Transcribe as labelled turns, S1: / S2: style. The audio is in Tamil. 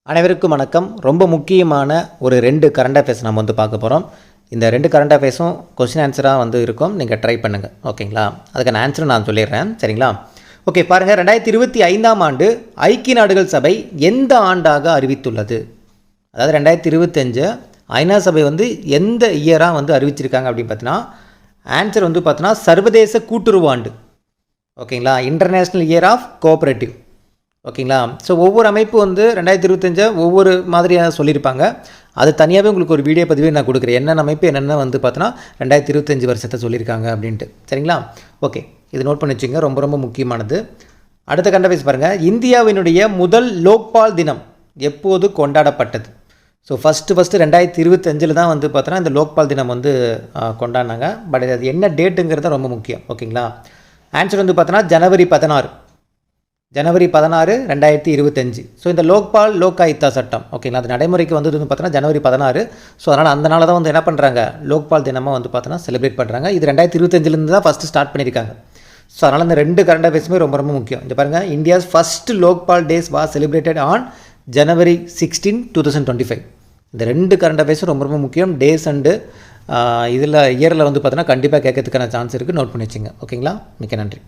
S1: அனைவருக்கும் வணக்கம். ரொம்ப முக்கியமான ஒரு 2 கரண்ட் அஃபேர்ஸ் நம்ம பார்க்க போகிறோம். இந்த 2 கரண்ட் அஃபேர்ஸும் கொஸ்டின் ஆன்சராக இருக்கும். நீங்கள் ட்ரை பண்ணுங்கள். ஓகேங்களா? அதுக்கான ஆன்சரும் நான் சொல்லிடுறேன். சரிங்களா? ஓகே, பாருங்கள். 2025ஆம் ஆண்டு ஐக்கிய நாடுகள் சபை எந்த ஆண்டாக அறிவித்துள்ளது? அதாவது 2025 ஐநா சபை எந்த இயராக அறிவிச்சிருக்காங்க அப்படின்னு பார்த்தீங்கன்னா, ஆன்சர் பார்த்தீங்கன்னா சர்வதேச கூட்டுறவு ஆண்டு. ஓகேங்களா? International year of cooperative. ஓகேங்களா? ஸோ ஒவ்வொரு அமைப்பு 2025 ஒவ்வொரு மாதிரியாக சொல்லியிருப்பாங்க. அது தனியாகவே உங்களுக்கு ஒரு வீடியோ பதிவே நான் கொடுக்குறேன். என்னென்ன அமைப்பு என்னென்ன பார்த்தோன்னா 2025 வருஷத்தை சொல்லியிருக்காங்க அப்படின்ட்டு. சரிங்களா? ஓகே, இது நோட் பண்ணி வச்சுங்க. ரொம்ப ரொம்ப முக்கியமானது. அடுத்த கண்டபேஸ் பாருங்கள். இந்தியாவினுடைய முதல் லோக்பால் தினம் எப்போது கொண்டாடப்பட்டது? ஸோ ஃபஸ்ட்டு 2025 தான் பார்த்தோன்னா இந்த லோக்பால் தினம் கொண்டாடினாங்க. பட் அது என்ன டேட்டுங்கிறது ரொம்ப முக்கியம். ஓகேங்களா? ஆன்சர் பார்த்தோன்னா ஜனவரி 16, 2025. ஸோ இந்த லோக்பால் லோக்காயுக்தா சட்டம், ஓகேங்களா, அது நடைமுறைக்கு பார்த்தோன்னா ஜனவரி 16. ஸோ அதனால் அந்த நாள் தான் என்ன பண்ணுறாங்க, லோக்பால் தினமாக பார்த்தோன்னா செலிப்ரேட் பண்ணுறாங்க. இது 2025 தான் ஃபஸ்ட்டு ஸ்டார்ட் பண்ணியிருக்காங்க. ஸோ அதனால் இந்த 2 கரண்ட் அஃபேர்ஸுமே ரொம்ப ரொம்ப முக்கியம். இந்த பாருங்கள், India's first Lokpal days was celebrated on January 16, 2025. இந்த 2 கரண்ட் அஃபேர்ஸும் ரொம்ப ரொம்ப முக்கியம். டேஸ் அண்டு இதில் இயரில் பார்த்தோன்னா கண்டிப்பாக கேட்கறதுக்கான சான்ஸ் இருக்குது. நோட் பண்ணி வச்சுங்க. ஓகேங்களா? மிக்க நன்றி.